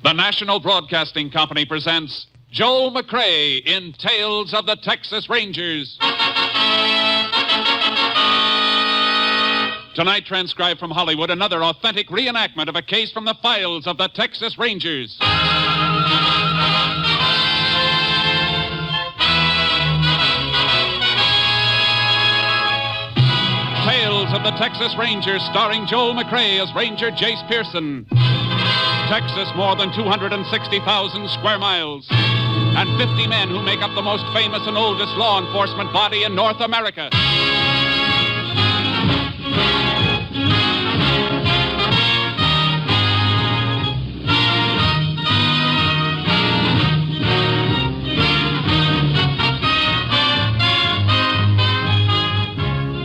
The National Broadcasting Company presents Joel McCrea in Tales of the Texas Rangers. Tonight, transcribed from Hollywood, another authentic reenactment of a case from the files of the Texas Rangers. Tales of the Texas Rangers, starring Joel McCrea as Ranger Jace Pearson. Texas, more than 260,000 square miles, and 50 men who make up the most famous and oldest law enforcement body in North America.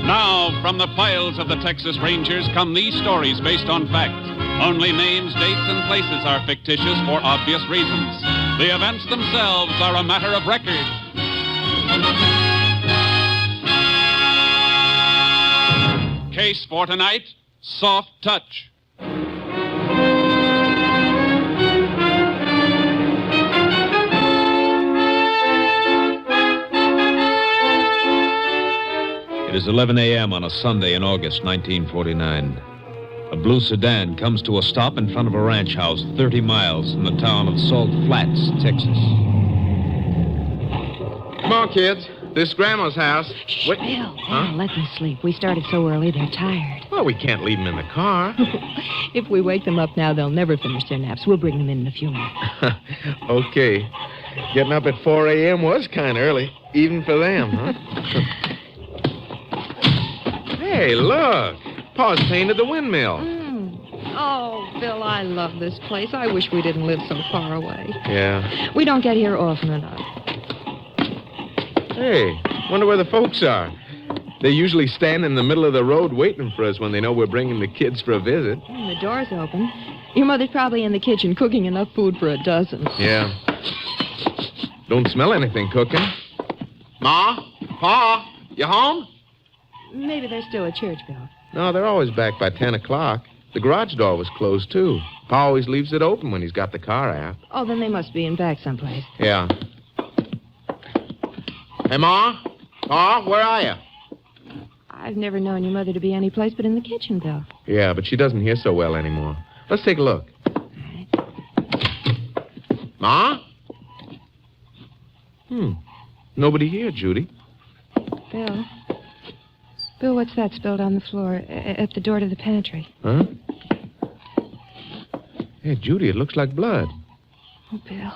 Now, from the files of the Texas Rangers come these stories based on fact. Only names, dates, and places are fictitious for obvious reasons. The events themselves are a matter of record. Case for tonight, Soft Touch. It is 11 a.m. on a Sunday in August 1949. A blue sedan comes to a stop in front of a ranch house 30 miles from the town of Salt Flats, Texas. Come on, kids. This is Grandma's house. Shh, Bill, let them sleep. We started so early, they're tired. Well, we can't leave them in the car. If we wake them up now, they'll never finish their naps. We'll bring them in a few minutes. Okay. Getting up at 4 a.m. was kind of early, even for them, huh? Hey, look. Pa's painted the windmill. Oh, Bill, I love this place. I wish we didn't live so far away. Yeah. We don't get here often enough. Hey, wonder where the folks are. They usually stand in the middle of the road waiting for us when they know we're bringing the kids for a visit. The door's open. Your mother's probably in the kitchen cooking enough food for a dozen. Yeah. Don't smell anything cooking. Ma? Pa? You home? Maybe they're still at church, Bill. No, they're always back by 10 o'clock. The garage door was closed, too. Pa always leaves it open when he's got the car out. Oh, then they must be in back someplace. Yeah. Hey, Ma? Pa, where are you? I've never known your mother to be any place but in the kitchen, Bill. Yeah, but she doesn't hear so well anymore. Let's take a look. All right. Ma? Nobody here, Judy. Bill, what's that spilled on the floor at the door to the pantry? Huh? Hey, Judy, it looks like blood. Oh, Bill.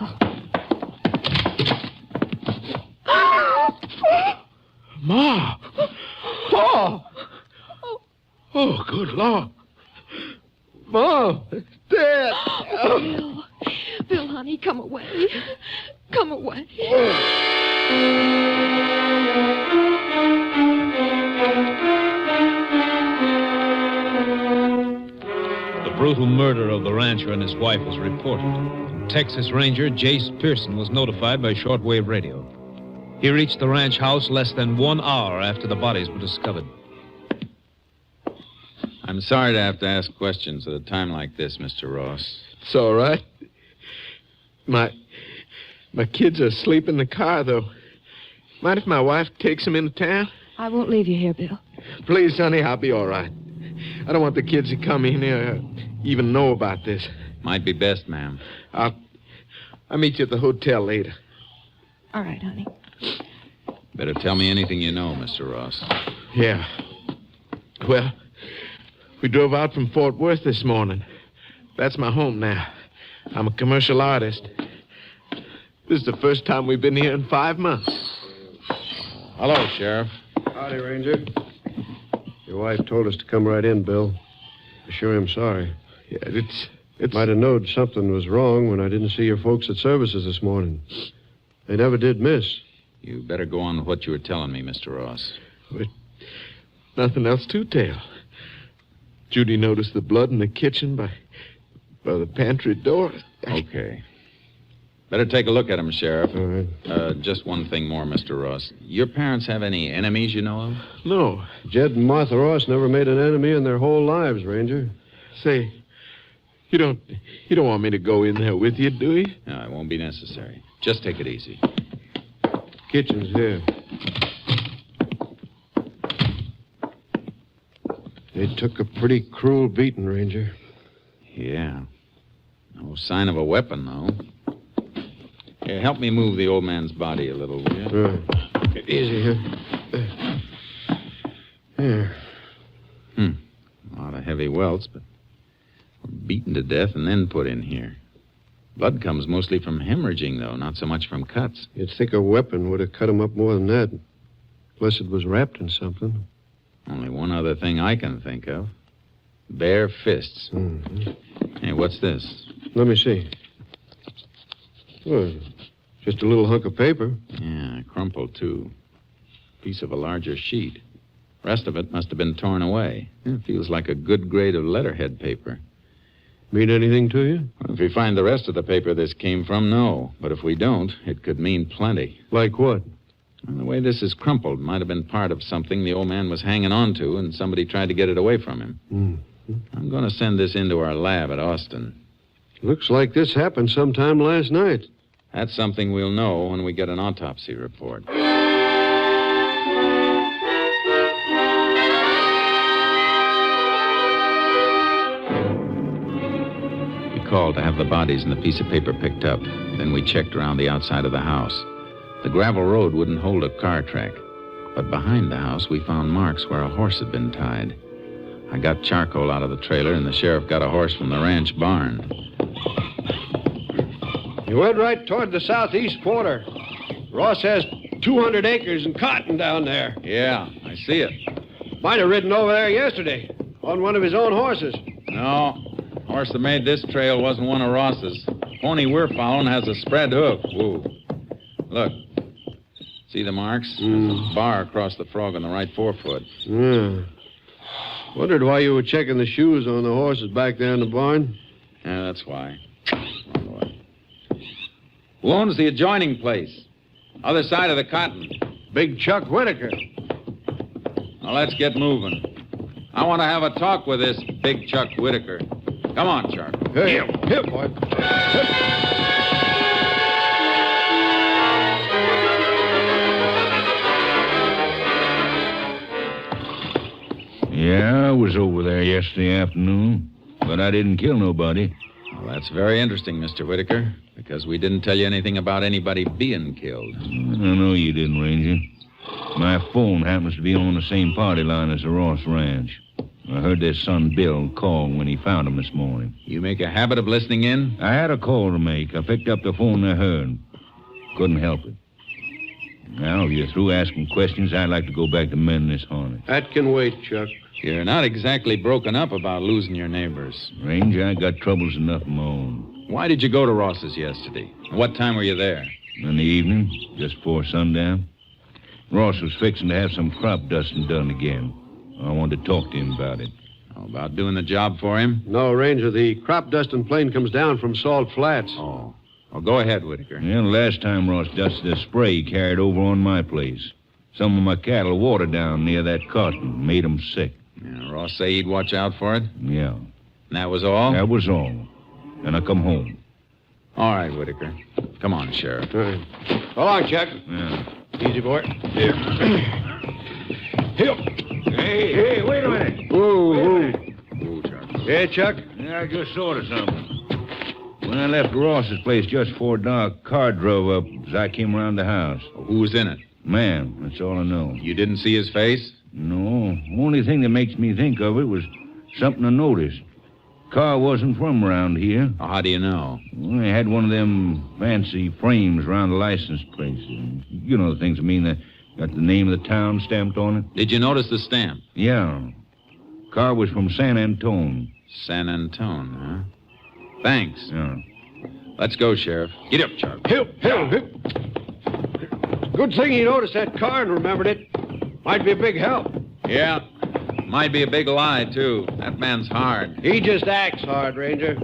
Ma! Pa! Oh, good Lord. Mom, it's dead. Bill, honey, come away. Come away. The brutal murder of the rancher and his wife was reported. Texas Ranger Jace Pearson was notified by shortwave radio. He reached the ranch house less than 1 hour after the bodies were discovered. I'm sorry to have to ask questions at a time like this, Mr. Ross. It's all right. My kids are asleep in the car, though. Mind if my wife takes them into town? I won't leave you here, Bill. Please, honey, I'll be all right. I don't want the kids to come in here or even know about this. Might be best, ma'am. I'll meet you at the hotel later. All right, honey. Better tell me anything you know, Mr. Ross. Yeah. Well, we drove out from Fort Worth this morning. That's my home now. I'm a commercial artist. This is the first time we've been here in 5 months. Hello, Sheriff. Howdy, Ranger. Your wife told us to come right in, Bill. I sure am sorry. Yeah, it's... Might have known something was wrong when I didn't see your folks at services this morning. They never did miss. You better go on with what you were telling me, Mr. Ross. But nothing else to tell. Judy noticed the blood in the kitchen by the pantry door. Okay. Better take a look at him, Sheriff. All right. Just one thing more, Mr. Ross. Your parents have any enemies you know of? No. Jed and Martha Ross never made an enemy in their whole lives, Ranger. Say, You don't want me to go in there with you, do you? No, it won't be necessary. Just take it easy. Kitchen's here. They took a pretty cruel beating, Ranger. Yeah. No sign of a weapon, though. Here, help me move the old man's body a little, will you? Right. Easy here. Here. A lot of heavy welts, but beaten to death and then put in here. Blood comes mostly from hemorrhaging, though, not so much from cuts. You'd think a weapon would have cut him up more than that. Unless it was wrapped in something. Only one other thing I can think of. Bare fists. Mm-hmm. Hey, what's this? Let me see. Well, just a little hunk of paper. Yeah, crumpled, too. Piece of a larger sheet. Rest of it must have been torn away. It feels like a good grade of letterhead paper. Mean anything to you? Well, if we find the rest of the paper this came from, no. But if we don't, it could mean plenty. Like what? And the way this is crumpled might have been part of something the old man was hanging on to, and somebody tried to get it away from him. Mm-hmm. I'm going to send this into our lab at Austin. Looks like this happened sometime last night. That's something we'll know when we get an autopsy report. We called to have the bodies and the piece of paper picked up. Then we checked around the outside of the house. The gravel road wouldn't hold a car track. But behind the house, we found marks where a horse had been tied. I got charcoal out of the trailer, and the sheriff got a horse from the ranch barn. You went right toward the southeast quarter. Ross has 200 acres and cotton down there. Yeah, I see it. Might have ridden over there yesterday on one of his own horses. No, horse that made this trail wasn't one of Ross's. Pony we're following has a spread hoof. Whoa. Look. See the marks? There's a bar across the frog on the right forefoot. Yeah. Wondered why you were checking the shoes on the horses back there in the barn. Yeah, that's why. Wrong way. Who owns the adjoining place? Other side of the cotton. Big Chuck Whitaker. Now, let's get moving. I want to have a talk with this Big Chuck Whitaker. Come on, Chuck. Hey, here, boy. Yeah, I was over there yesterday afternoon, but I didn't kill nobody. Well, that's very interesting, Mr. Whitaker, because we didn't tell you anything about anybody being killed. I know you didn't, Ranger. My phone happens to be on the same party line as the Ross Ranch. I heard their son Bill call when he found him this morning. You make a habit of listening in? I had a call to make. I picked up the phone I heard. Couldn't help it. Now, if you're through asking questions, I'd like to go back to mending this harness. That can wait, Chuck. You're not exactly broken up about losing your neighbors. Ranger, I got troubles enough of my own. Why did you go to Ross's yesterday? What time were you there? In the evening, just before sundown, Ross was fixing to have some crop dusting done again. I wanted to talk to him about it. Oh, about doing the job for him? No, Ranger, the crop dusting plane comes down from Salt Flats. Oh. Well, go ahead, Whitaker. Yeah, the last time Ross dusted a spray he carried over on my place. Some of my cattle watered down near that cotton, made them sick. Yeah, Ross say he'd watch out for it? Yeah. And that was all? That was all. Then I come home. All right, Whitaker. Come on, Sheriff. All right. So long, Chuck. Yeah. Easy, boy. Here. Hey, wait a minute. Whoa. Ooh, Chuck. Yeah, Chuck? Yeah, I just thought of something. When I left Ross's place just before dark, a car drove up as I came around the house. Who was in it? Man, that's all I know. You didn't see his face? No, only thing that makes me think of it was something I noticed. Car wasn't from around here. Oh, how do you know? Well, they had one of them fancy frames around the license plate. You know the things I mean, that got the name of the town stamped on it. Did you notice the stamp? Yeah. Car was from San Antone. San Antone, huh? Thanks. Yeah. Let's go, Sheriff. Get up, Chuck. Hip. Good thing he noticed that car and remembered it. Might be a big help. Yeah. Might be a big lie, too. That man's hard. He just acts hard, Ranger.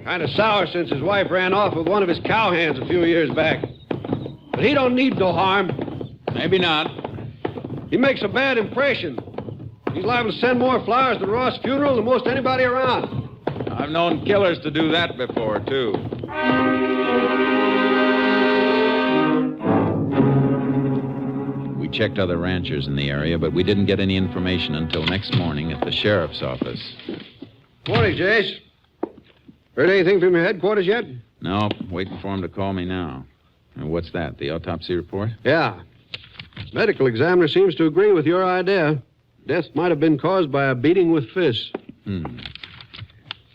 Kind of sour since his wife ran off with one of his cowhands a few years back. But he don't need no harm. Maybe not. He makes a bad impression. He's liable to send more flowers to Ross' funeral than most anybody around. I've known killers to do that before, too. We checked other ranchers in the area, but we didn't get any information until next morning at the sheriff's office. Morning, Jace. Heard anything from your headquarters yet? No, waiting for him to call me now. What's that, the autopsy report? Yeah. Medical examiner seems to agree with your idea. Death might have been caused by a beating with fists.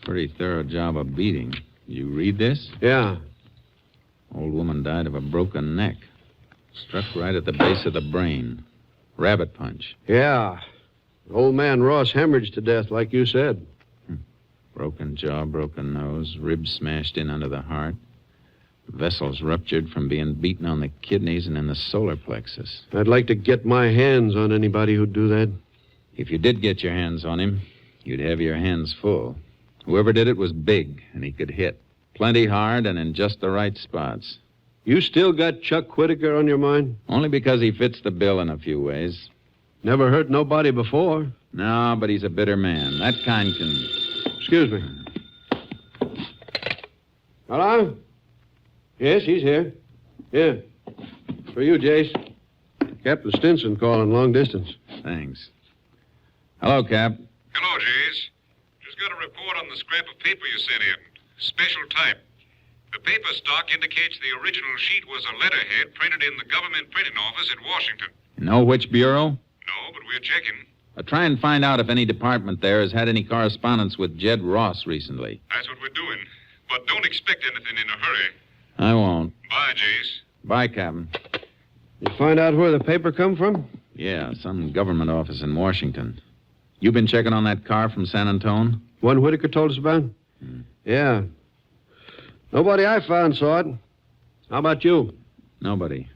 Pretty thorough job of beating. You read this? Yeah. Old woman died of a broken neck. Struck right at the base of the brain. Rabbit punch. Yeah. Old man Ross hemorrhaged to death, like you said. Broken jaw, broken nose, ribs smashed in under the heart. Vessels ruptured from being beaten on the kidneys and in the solar plexus. I'd like to get my hands on anybody who'd do that. If you did get your hands on him, you'd have your hands full. Whoever did it was big, and he could hit. Plenty hard and in just the right spots. You still got Chuck Whitaker on your mind? Only because he fits the bill in a few ways. Never hurt nobody before. No, but he's a bitter man. That kind can... Excuse me. Hello? Yes, he's here. Yeah. For you, Jace. Captain Stinson calling long distance. Thanks. Hello, Cap. Hello, Jace. Just got a report on the scrap of paper you sent in. Special type. The paper stock indicates the original sheet was a letterhead printed in the government printing office at Washington. You know which bureau? No, but we're checking. Try and find out if any department there has had any correspondence with Jed Ross recently. That's what we're doing. But don't expect anything in a hurry. I won't. Bye, Jace. Bye, Captain. You find out where the paper come from? Yeah, some government office in Washington. You been checking on that car from San Antone? One Whitaker told us about? Yeah. Nobody I found saw it. How about you? Nobody.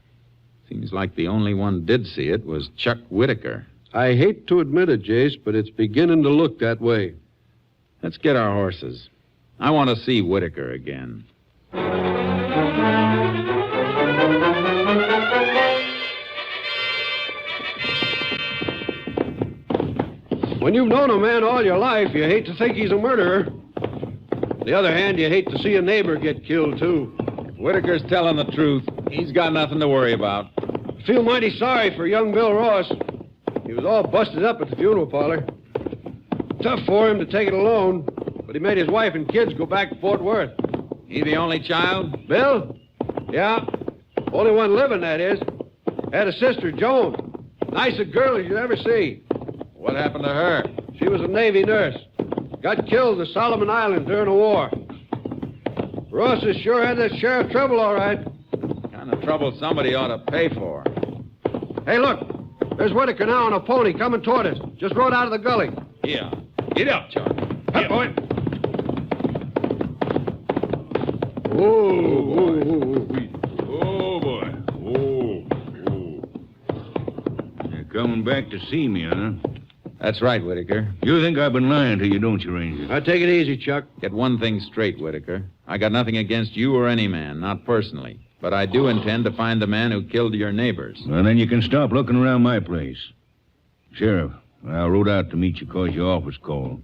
Seems like the only one did see it was Chuck Whitaker. I hate to admit it, Jace, but it's beginning to look that way. Let's get our horses. I want to see Whitaker again. When you've known a man all your life, you hate to think he's a murderer. On the other hand, you hate to see a neighbor get killed, too. Whitaker's telling the truth. He's got nothing to worry about. I feel mighty sorry for young Bill Ross. He was all busted up at the funeral parlor. Tough for him to take it alone, but he made his wife and kids go back to Fort Worth. He the only child? Bill? Yeah. Only one living, that is. Had a sister, Joan. Nice a girl as you'd ever see. What happened to her? She was a Navy nurse. Got killed at Solomon Island during the war. Ross has sure had that sheriff trouble, all right. Kind of trouble somebody ought to pay for. Hey, look. There's Whitaker now on a pony coming toward us. Just rode out of the gully. Yeah. Get up, Chuck. Up, boy. Oh, boy. You're coming back to see me, huh? That's right, Whitaker. You think I've been lying to you, don't you, Ranger? Now, take it easy, Chuck. Get one thing straight, Whitaker. I got nothing against you or any man, not personally. But I do intend to find the man who killed your neighbors. Well, then you can stop looking around my place. Sheriff, I rode out to meet you because your office called.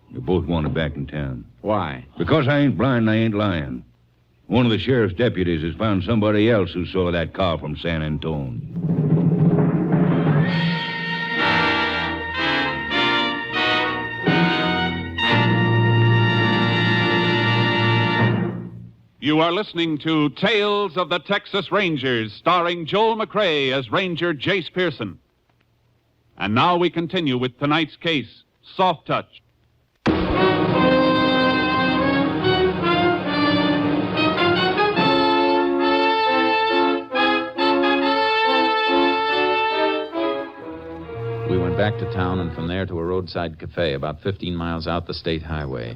You both wanted back in town. Why? Because I ain't blind and I ain't lying. One of the sheriff's deputies has found somebody else who saw that car from San Antone. You are listening to Tales of the Texas Rangers, starring Joel McCrea as Ranger Jace Pearson. And now we continue with tonight's case, Soft Touch. We went back to town and from there to a roadside cafe about 15 miles out the state highway.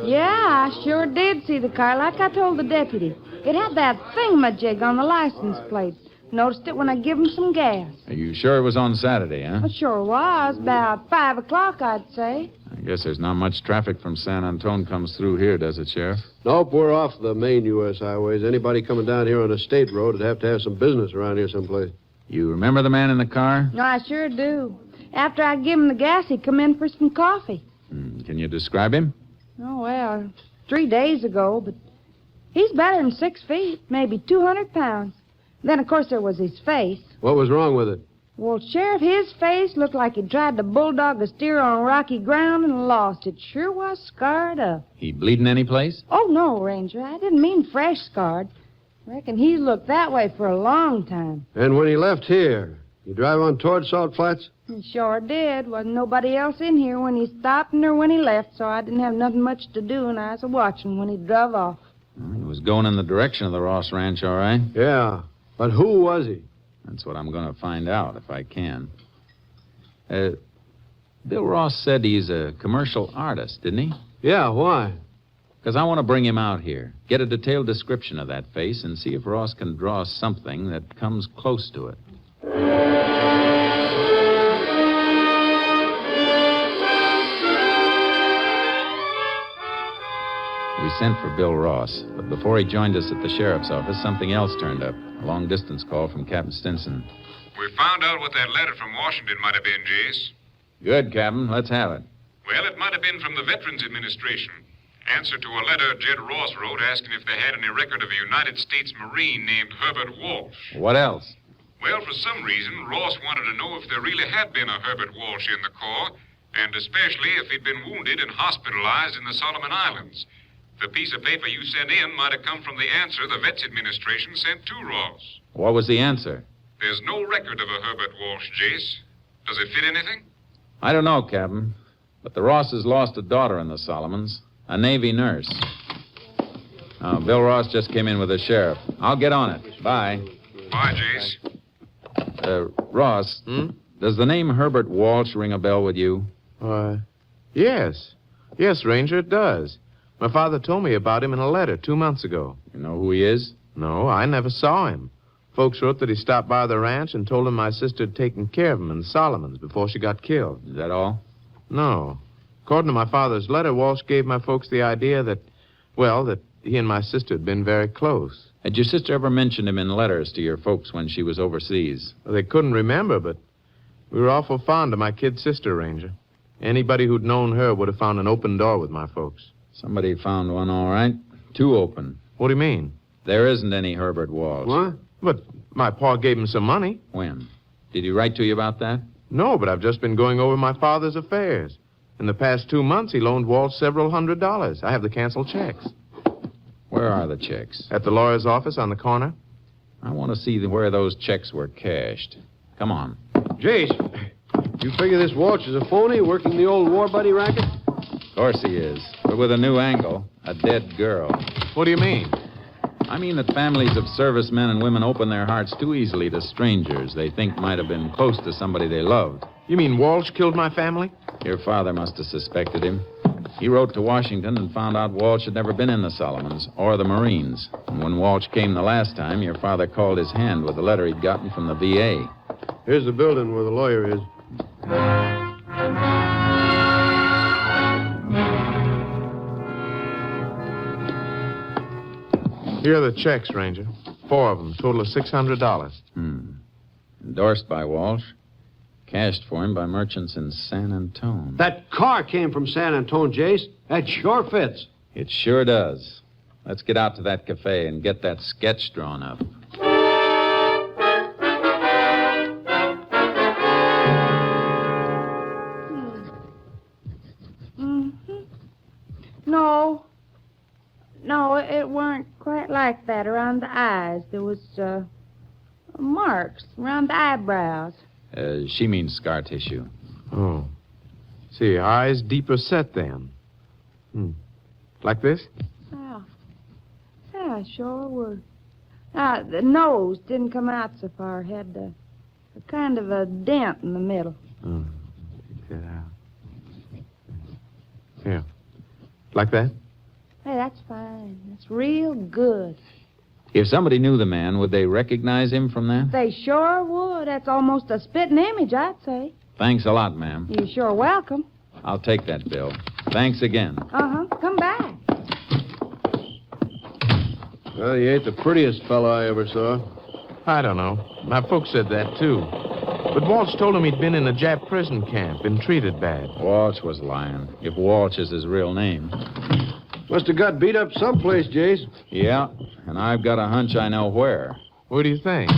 Yeah, I sure did see the car, like I told the deputy. It had that thingamajig on the license plate. Noticed it when I give him some gas. Are you sure it was on Saturday, huh? It sure was. About 5 o'clock, I'd say. I guess there's not much traffic from San Antone comes through here, does it, Sheriff? Nope, we're off the main U.S. highways. Anybody coming down here on a state road would have to have some business around here someplace. You remember the man in the car? No, I sure do. After I give him the gas, he'd come in for some coffee. Can you describe him? Oh, well, 3 days ago, but he's better than 6 feet, maybe 200 pounds. Then, of course, there was his face. What was wrong with it? Well, Sheriff, his face looked like he tried to bulldog a steer on rocky ground and lost. It sure was scarred up. He bleeding any place? Oh, no, Ranger. I didn't mean fresh scarred. Reckon he's looked that way for a long time. And when he left here, you drive on toward Salt Flats? He sure did. Wasn't nobody else in here when he stopped nor when he left, so I didn't have nothing much to do, and I was watching when he drove off. He was going in the direction of the Ross Ranch, all right. Yeah. But who was he? That's what I'm going to find out if I can. Bill Ross said he's a commercial artist, didn't he? Yeah, why? Because I want to bring him out here, get a detailed description of that face, and see if Ross can draw something that comes close to it. We sent for Bill Ross, but before he joined us at the sheriff's office, something else turned up. A long-distance call from Captain Stinson. We found out what that letter from Washington might have been, Jace. Good, Captain. Let's have it. Well, it might have been from the Veterans Administration. Answer to a letter Jed Ross wrote asking if they had any record of a United States Marine named Herbert Walsh. What else? Well, for some reason, Ross wanted to know if there really had been a Herbert Walsh in the Corps, and especially if he'd been wounded and hospitalized in the Solomon Islands. The piece of paper you sent in might have come from the answer the Vets Administration sent to Ross. What was the answer? There's no record of a Herbert Walsh, Jace. Does it fit anything? I don't know, Captain. But the Rosses lost a daughter in the Solomons, a Navy nurse. Bill Ross just came in with the sheriff. I'll get on it. Bye. Bye, Jace. Ross, does the name Herbert Walsh ring a bell with you? Yes. Yes, Ranger, it does. My father told me about him in a letter 2 months ago. You know who he is? No, I never saw him. Folks wrote that he stopped by the ranch and told him my sister had taken care of him in the Solomons before she got killed. Is that all? No. According to my father's letter, Walsh gave my folks the idea that he and my sister had been very close. Had your sister ever mentioned him in letters to your folks when she was overseas? Well, they couldn't remember, but we were awful fond of my kid sister, Ranger. Anybody who'd known her would have found an open door with my folks. Somebody found one, all right. 2 open. What do you mean? There isn't any Herbert Walsh. What? But my pa gave him some money. When? Did he write to you about that? No, but I've just been going over my father's affairs. In the past 2 months, he loaned Walsh several $100s. I have the canceled checks. Where are the checks? At the lawyer's office on the corner. I want to see where those checks were cashed. Come on. Jace, you figure this Walsh is a phony working the old war buddy racket? Of course he is, but with a new angle. A dead girl. What do you mean? I mean that families of servicemen and women open their hearts too easily to strangers they think might have been close to somebody they loved. You mean Walsh killed my family? Your father must have suspected him. He wrote to Washington and found out Walsh had never been in the Solomons or the Marines. And when Walsh came the last time, your father called his hand with a letter he'd gotten from the VA. Here's the building where the lawyer is. Here are the checks, Ranger. 4 of them, total of $600. Endorsed by Walsh. Cashed for him by merchants in San Antone. That car came from San Antone, Jace. That sure fits. It sure does. Let's get out to that cafe and get that sketch drawn up. No, it weren't quite like that around the eyes. There was, marks around the eyebrows. She means scar tissue. Oh. See, eyes deeper set then. Like this? Yeah, sure were. The nose didn't come out so far. Had a kind of a dent in the middle. Take that out. Here. Like that? Hey, that's fine. That's real good. If somebody knew the man, would they recognize him from that? They sure would. That's almost a spitting image, I'd say. Thanks a lot, ma'am. You're sure welcome. I'll take that bill. Thanks again. Come back. Well, he ain't the prettiest fellow I ever saw. I don't know. My folks said that, too. But Walsh told him he'd been in a Jap prison camp, been treated bad. Walsh was lying, if Walsh is his real name. Must have got beat up someplace, Jace. Yeah, and I've got a hunch I know where. What do you think?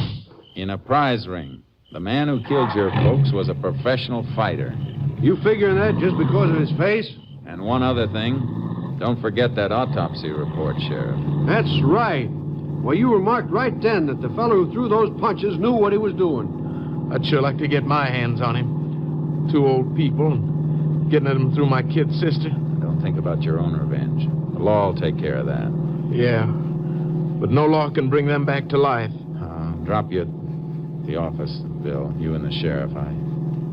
In a prize ring. The man who killed your folks was a professional fighter. You figuring that just because of his face? And one other thing, don't forget that autopsy report, Sheriff. That's right. Well, you remarked right then that the fellow who threw those punches knew what he was doing. I'd sure like to get my hands on him. 2 old people, and getting at him through my kid's sister. Don't think about your own revenge. The law will take care of that. Yeah, but no law can bring them back to life. Drop you at the office, Bill, you and the sheriff.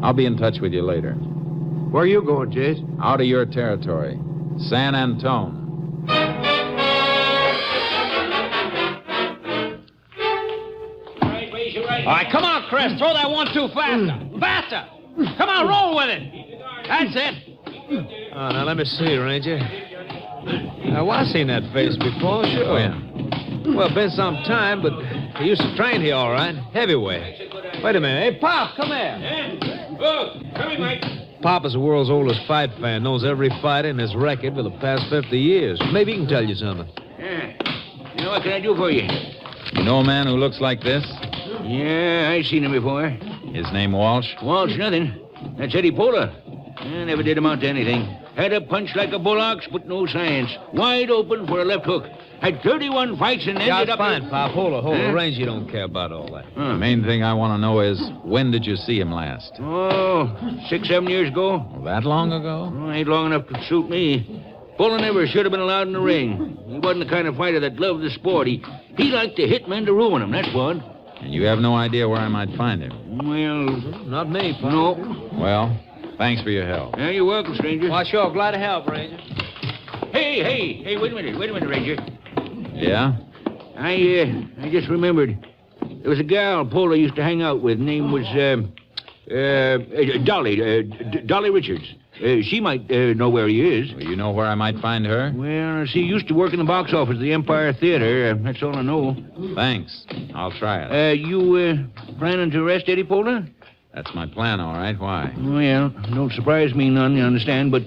I'll be in touch with you later. Where are you going, Jace? Out of your territory. San Antone. All right, come on, Chris. Throw that 1-2 faster. Faster. Come on, roll with it. That's it. Oh, now, let me see, Ranger. Now, I've seen that face before, sure. When? Well, been some time, but he used to train here all right. Heavyweight. Wait a minute. Hey, Pop, come here. Oh, come here, Mike. Pop is the world's oldest fight fan, knows every fighter in his record for the past 50 years. Maybe he can tell you something. Yeah. You know, what can I do for you? You know a man who looks like this? Yeah, I've seen him before. His name Walsh? Walsh, nothing. That's Eddie Pola. Never did amount to anything. Had a punch like a bullocks, but no science. Wide open for a left hook. Had 31 fights and ended up... fine, Pop. Hold on. Ranger, you don't care about all that. The main thing I want to know is, when did you see him last? Oh, 6-7 years ago. Well, that long ago? Oh, ain't long enough to suit me. Pola never should have been allowed in the ring. He wasn't the kind of fighter that loved the sport. He liked to hit men to ruin them, that's what. And you have no idea where I might find him? Well... Not me, Pop. No. Well, thanks for your help. Yeah, you're welcome, stranger. Well, sure. Glad to help, Ranger. Hey, wait a minute, Ranger. Yeah? I just remembered. There was a gal Pola used to hang out with. Name was, Dolly Richards. She might know where he is. Well, you know where I might find her? Well, she used to work in the box office at the Empire Theater. That's all I know. Thanks. I'll try it. You planning to arrest Eddie Pola? That's my plan, all right. Why? Well, don't surprise me none, you understand, but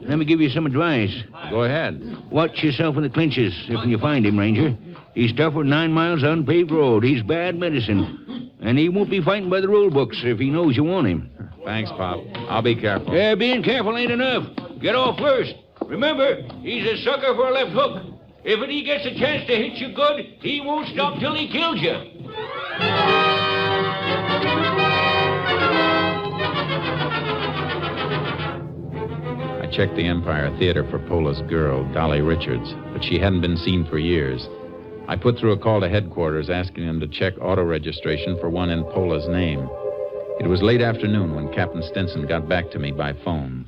let me give you some advice. Go ahead. Watch yourself in the clinches if you find him, Ranger. He's tough with 9 miles of unpaved road. He's bad medicine. And he won't be fighting by the rule books if he knows you want him. Thanks, Pop. I'll be careful. Yeah, being careful ain't enough. Get off first. Remember, he's a sucker for a left hook. If he gets a chance to hit you good, he won't stop till he kills you. I checked the Empire Theater for Pola's girl, Dolly Richards, but she hadn't been seen for years. I put through a call to headquarters asking them to check auto registration for one in Pola's name. It was late afternoon when Captain Stinson got back to me by phone.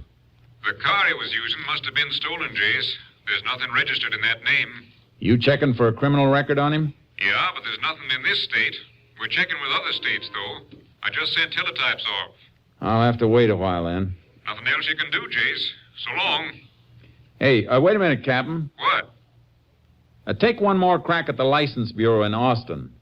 The car he was using must have been stolen, Jace. There's nothing registered in that name. You checking for a criminal record on him? Yeah, but there's nothing in this state. We're checking with other states, though. I just sent teletypes off. I'll have to wait a while then. Nothing else you can do, Jace. So long. Hey, wait a minute, Captain. What? Take one more crack at the License Bureau in Austin.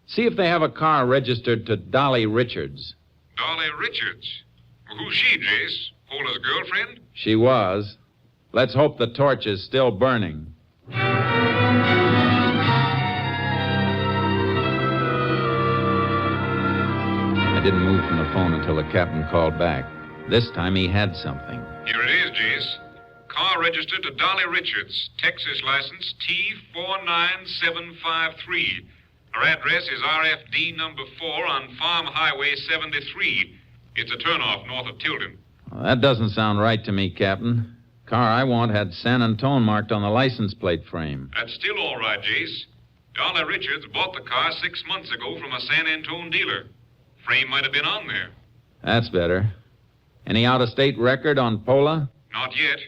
See if they have a car registered to Dolly Richards. Dolly Richards? Well, who's she, Jace? Pola's girlfriend? She was. Let's hope the torch is still burning. I didn't move from the phone until the captain called back. This time he had something. Here it is, Jace. Car registered to Dolly Richards, Texas license T49753. Her address is RFD number 4 on Farm Highway 73. It's a turnoff north of Tilden. Well, that doesn't sound right to me, Captain. Car I want had San Antone marked on the license plate frame. That's still all right, Jace. Dolly Richards bought the car 6 months ago from a San Antone dealer. Frame might have been on there. That's better. Any out-of-state record on Pola? Not yet.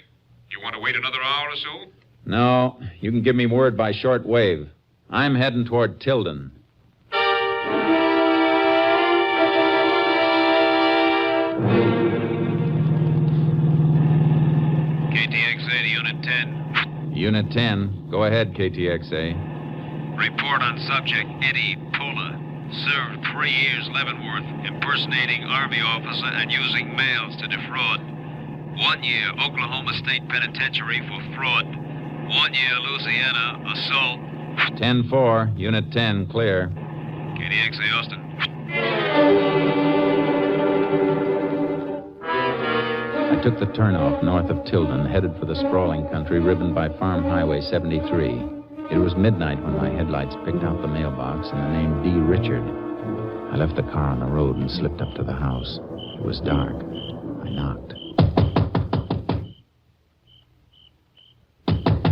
You want to wait another hour or so? No. You can give me word by short wave. I'm heading toward Tilden. KTXA to Unit 10. Unit 10. Go ahead, KTXA. Report on subject Eddie Pola. Served 3 years Leavenworth, impersonating Army officer and using mails to defraud. 1 year Oklahoma State Penitentiary for fraud. 1 year Louisiana assault. 10-4, Unit 10, clear. KDXA Austin. I took the turnoff north of Tilden, headed for the sprawling country ribboned by Farm Highway 73. It was midnight when my headlights picked out the mailbox and the name D. Richard. I left the car on the road and slipped up to the house. It was dark. I knocked.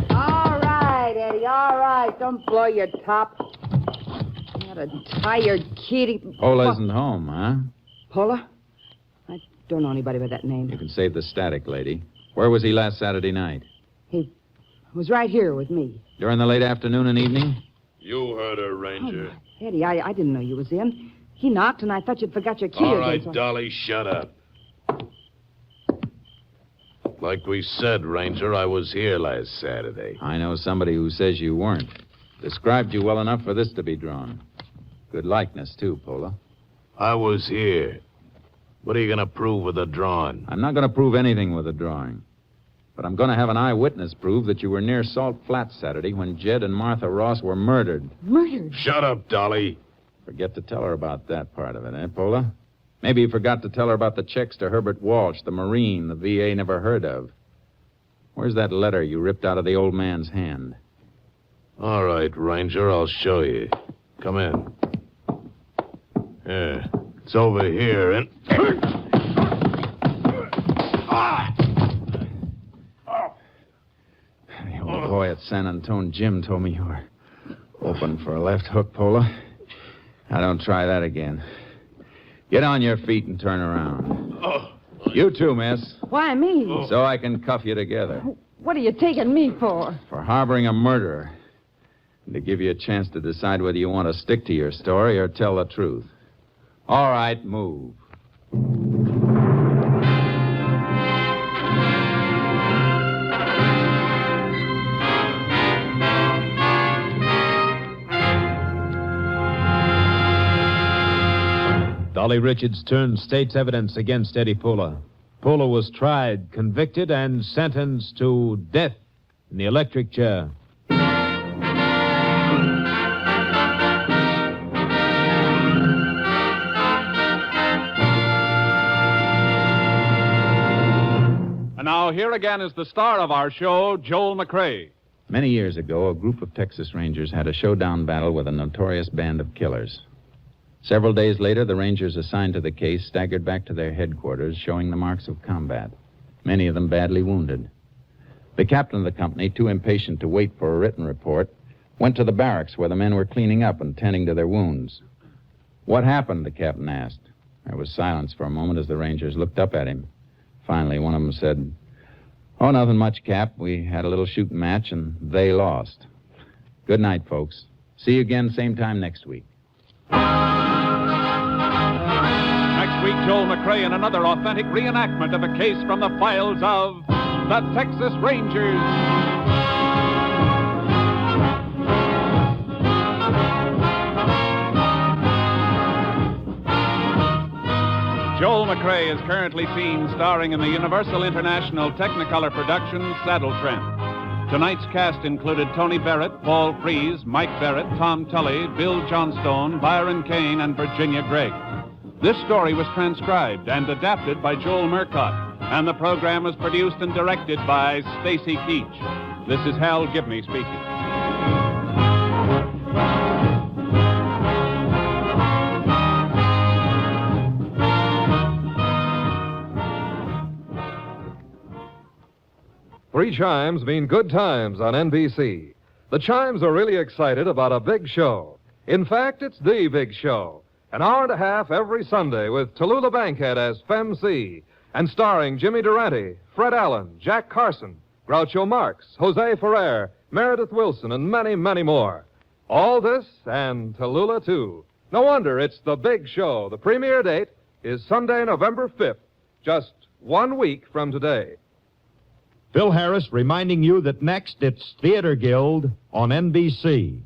All right, Eddie, all right. Don't blow your top. What a tired kitty. Pola isn't home, huh? Pola? I don't know anybody by that name. You can save the static, lady. Where was he last Saturday night? He was right here with me. During the late afternoon and evening? You heard her, Ranger. Oh, Eddie, I didn't know you was in. He knocked, and I thought you'd forgot your key. All right, again, so... Dolly, shut up. Like we said, Ranger, I was here last Saturday. I know somebody who says you weren't. Described you well enough for this to be drawn. Good likeness, too, Pola. I was here. What are you going to prove with the drawing? I'm not going to prove anything with a drawing. But I'm going to have an eyewitness prove that you were near Salt Flats Saturday when Jed and Martha Ross were murdered. Murdered? Shut up, Dolly. Forget to tell her about that part of it, eh, Pola? Maybe you forgot to tell her about the checks to Herbert Walsh, the Marine the VA never heard of. Where's that letter you ripped out of the old man's hand? All right, Ranger, I'll show you. Come in. Yeah, it's over here, and... The old boy at San Antone Jim told me you were open for a left hook, Pola. Now, don't try that again. Get on your feet and turn around. You too, miss. Why me? So I can cuff you together. What are you taking me for? For harboring a murderer. And to give you a chance to decide whether you want to stick to your story or tell the truth. All right, move. Dolly Richards turned state's evidence against Eddie Pola. Pola was tried, convicted, and sentenced to death in the electric chair. And now, here again is the star of our show, Joel McCrea. Many years ago, a group of Texas Rangers had a showdown battle with a notorious band of killers. Several days later, the Rangers assigned to the case staggered back to their headquarters, showing the marks of combat, many of them badly wounded. The captain of the company, too impatient to wait for a written report, went to the barracks where the men were cleaning up and tending to their wounds. What happened, the captain asked. There was silence for a moment as the Rangers looked up at him. Finally, one of them said, "Oh, nothing much, Cap. We had a little shooting match, and they lost. Good night, folks. See you again same time next week." Next week, Joel McCrea in another authentic reenactment of a case from the files of the Texas Rangers. Joel McCrea is currently seen starring in the Universal International Technicolor production Saddle Tramp. Tonight's cast included Tony Barrett, Paul Frees, Mike Barrett, Tom Tully, Bill Johnstone, Byron Kane, and Virginia Gregg. This story was transcribed and adapted by Joel Murcott, and the program was produced and directed by Stacy Keach. This is Hal Gibney speaking. Three chimes mean good times on NBC. The chimes are really excited about a big show. In fact, it's the big show. An hour and a half every Sunday with Tallulah Bankhead as Fem C, and starring Jimmy Durante, Fred Allen, Jack Carson, Groucho Marx, Jose Ferrer, Meredith Wilson, and many, many more. All this and Tallulah, too. No wonder it's the big show. The premiere date is Sunday, November 5th, just 1 week from today. Phil Harris reminding you that next it's Theater Guild on NBC.